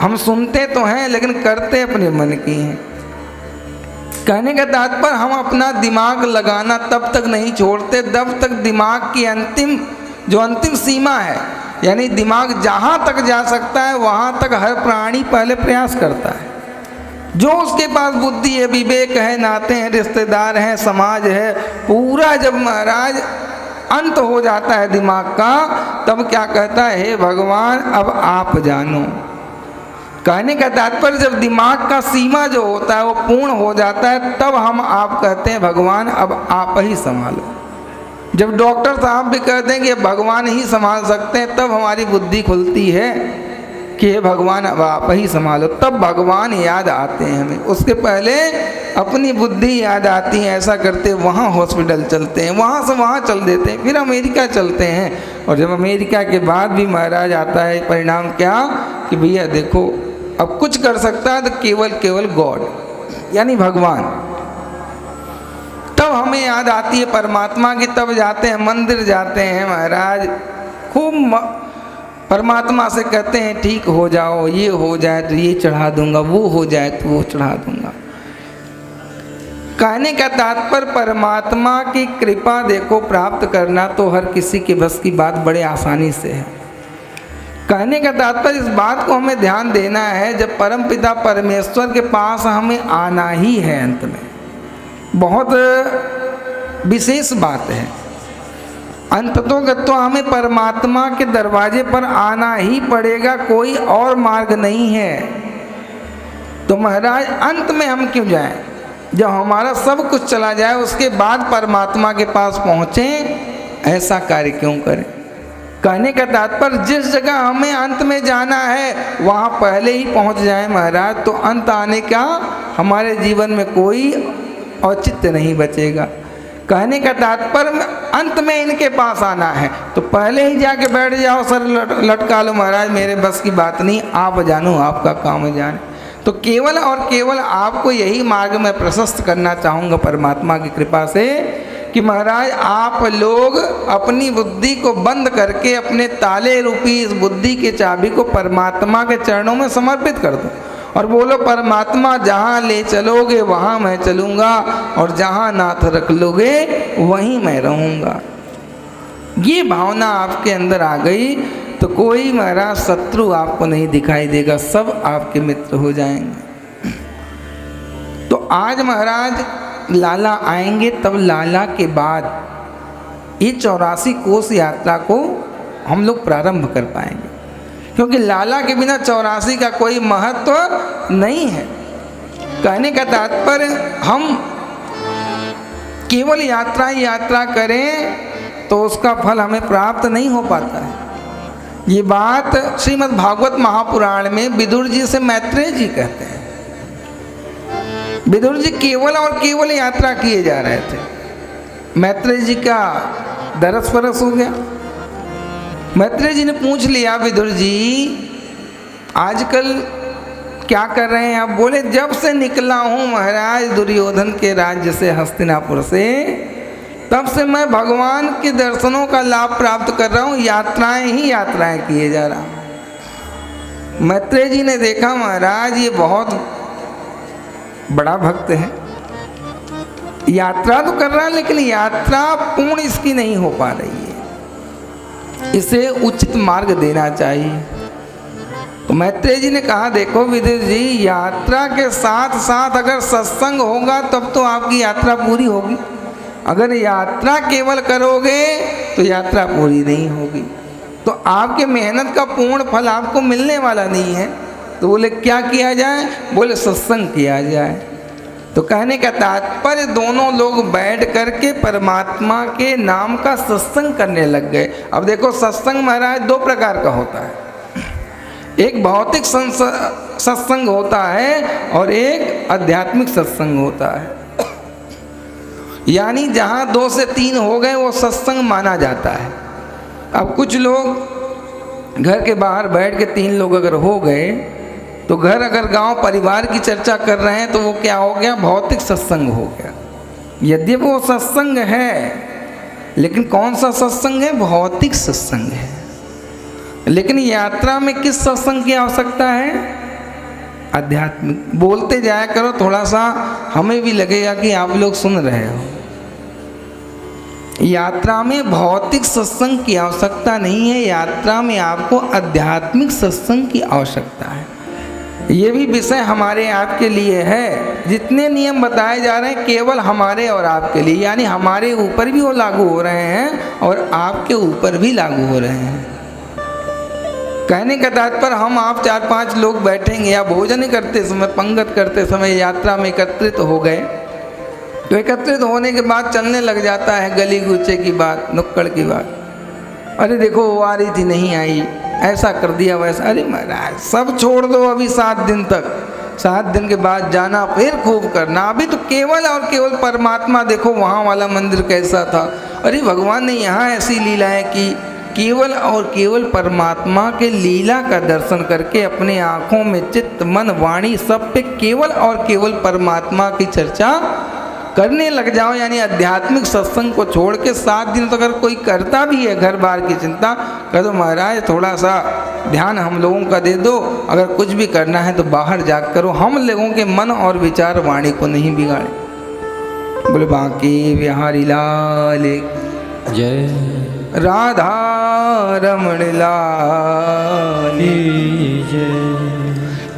हम सुनते तो हैं लेकिन करते अपने मन की हैं। कहने का तात्पर्य हम अपना दिमाग लगाना तब तक नहीं छोड़ते जब तक दिमाग की अंतिम सीमा है, यानी दिमाग जहाँ तक जा सकता है वहाँ तक हर प्राणी पहले प्रयास करता है। जो उसके पास बुद्धि है, विवेक है, नाते हैं, रिश्तेदार हैं, समाज है, पूरा जब महाराज अंत हो जाता है दिमाग का, तब क्या कहता है, हे भगवान अब आप जानो। कहने का तात्पर्य जब दिमाग का सीमा जो होता है वो पूर्ण हो जाता है, तब हम आप कहते हैं भगवान अब आप ही संभालो। जब डॉक्टर साहब भी कहते हैं कि भगवान ही संभाल सकते हैं, तब हमारी बुद्धि खुलती है कि हे भगवान अब आप ही संभालो, तब भगवान याद आते हैं हमें। उसके पहले अपनी बुद्धि याद आती है। ऐसा करते वहाँ हॉस्पिटल चलते हैं, वहाँ से वहाँ चल देते हैं, फिर अमेरिका चलते हैं। और जब अमेरिका के बाद भी महाराज आता है परिणाम क्या कि भैया देखो अब कुछ कर सकता है तो केवल गॉड यानी भगवान। तब हमें याद आती है परमात्मा की, तब जाते हैं मंदिर जाते हैं महाराज, खूब परमात्मा से कहते हैं ठीक हो जाओ, ये हो जाए तो ये चढ़ा दूंगा, वो हो जाए तो वो चढ़ा दूंगा। कहने का तात्पर्य परमात्मा की कृपा देखो प्राप्त करना तो हर किसी के बस की बात बड़े आसानी से है। कहने का तात्पर्य इस बात को हमें ध्यान देना है, जब परमपिता परमेश्वर के पास हमें आना ही है, अंत में बहुत विशेष बात है। अंततोगत्वा हमें परमात्मा के दरवाजे पर आना ही पड़ेगा, कोई और मार्ग नहीं है। तो महाराज अंत में हम क्यों जाएं? जब हमारा सब कुछ चला जाए उसके बाद परमात्मा के पास पहुँचें, ऐसा कार्य क्यों करें? कहने का तात्पर्य जिस जगह हमें अंत में जाना है वहाँ पहले ही पहुँच जाए महाराज, तो अंत आने का हमारे जीवन में कोई औचित्य नहीं बचेगा। कहने का तात्पर्य अंत में इनके पास आना है तो पहले ही जाके बैठ जाओ, सर लटका लो, महाराज मेरे बस की बात नहीं, आप जानो आपका काम जाने। तो केवल और केवल आपको यही मार्ग मैं प्रशस्त करना चाहूँगा परमात्मा की कृपा से कि महाराज आप लोग अपनी बुद्धि को बंद करके अपने ताले रूपी इस बुद्धि के चाबी को परमात्मा के चरणों में समर्पित कर दो और बोलो परमात्मा जहाँ ले चलोगे वहाँ मैं चलूँगा और जहाँ नाथ रख लोगे वहीं मैं रहूँगा। ये भावना आपके अंदर आ गई तो कोई महाराज शत्रु आपको नहीं दिखाई देगा, सब आपके मित्र हो जाएंगे। तो आज महाराज लाला आएंगे, तब लाला के बाद ये 84 कोस यात्रा को हम लोग प्रारंभ कर पाएंगे, क्योंकि लाला के बिना 84 का कोई महत्व नहीं है। कहने का तात्पर्य हम केवल यात्रा करें तो उसका फल हमें प्राप्त नहीं हो पाता है। ये बात श्रीमद् भागवत महापुराण में विदुर जी से मैत्रेय जी कहते हैं। विदुर जी केवल और केवल यात्रा किए जा रहे थे, मैत्रेय जी का दरस परस हो गया। मैत्रेय जी ने पूछ लिया विदुर जी आजकल क्या कर रहे हैं आप? बोले जब से निकला हूँ महाराज दुर्योधन के राज्य से हस्तिनापुर से, तब से मैं भगवान के दर्शनों का लाभ प्राप्त कर रहा हूँ, यात्राएं ही यात्राएं किए जा रहा हूँ। मैत्रेय जी ने देखा महाराज ये बहुत बड़ा भक्त है, यात्रा तो कर रहा है लेकिन यात्रा पूर्ण इसकी नहीं हो पा रही है, इसे उचित मार्ग देना चाहिए। तो मैत्रेय जी ने कहा देखो विदुर जी, यात्रा के साथ साथ अगर सत्संग होगा तब तो आपकी यात्रा पूरी होगी, अगर यात्रा केवल करोगे तो यात्रा पूरी नहीं होगी, तो आपके मेहनत का पूर्ण फल आपको मिलने वाला नहीं है। तो बोले क्या किया जाए? बोले सत्संग किया जाए। तो कहने का तात्पर्य दोनों लोग बैठ करके परमात्मा के नाम का सत्संग करने लग गए। अब देखो सत्संग महाराज दो प्रकार का होता है, एक भौतिक सत्संग होता है और एक आध्यात्मिक सत्संग होता है। यानी जहाँ 2 से 3 हो गए वो सत्संग माना जाता है। अब कुछ लोग घर के बाहर बैठ के 3 लोग अगर हो गए तो घर अगर गांव परिवार की चर्चा कर रहे हैं तो वो क्या हो गया? भौतिक सत्संग हो गया। यद्यपि वो सत्संग है लेकिन कौन सा सत्संग है? भौतिक सत्संग है। लेकिन यात्रा में किस सत्संग की आवश्यकता है? आध्यात्मिक बोलते जाया करो, थोड़ा सा हमें भी लगेगा कि आप लोग सुन रहे हो। यात्रा में भौतिक सत्संग की आवश्यकता नहीं है, यात्रा में आपको आध्यात्मिक सत्संग की आवश्यकता है। ये भी विषय हमारे आपके लिए है। जितने नियम बताए जा रहे हैं केवल हमारे और आपके लिए, यानी हमारे ऊपर भी वो लागू हो रहे हैं और आपके ऊपर भी लागू हो रहे हैं। कहने का तात्पर्य हम आप 4-5 लोग बैठेंगे या भोजन करते समय, पंगत करते समय यात्रा में एकत्रित हो गए, तो एकत्रित होने के बाद चलने लग जाता है गली गुच्चे की बात, नुक्कड़ की बात। अरे देखो वो आ रही थी नहीं आई, ऐसा कर दिया वैसा। अरे महाराज सब छोड़ दो अभी 7 दिन तक, 7 दिन के बाद जाना फिर खूब करना। अभी तो केवल और केवल परमात्मा देखो, वहाँ वाला मंदिर कैसा था। अरे भगवान ने यहाँ ऐसी लीला है कि केवल और केवल परमात्मा के लीला का दर्शन करके अपने आँखों में चित्त मन वाणी सब पे केवल और केवल परमात्मा की चर्चा करने लग जाओ। यानी आध्यात्मिक सत्संग को छोड़ के 7 दिन तो अगर कोई करता भी है घर बार की चिंता, कह दो महाराज थोड़ा सा ध्यान हम लोगों का दे दो, अगर कुछ भी करना है तो बाहर जा करो, हम लोगों के मन और विचार वाणी को नहीं बिगाड़े। बोले बांके बिहारी लाल जय, राधा रमण लाल जय।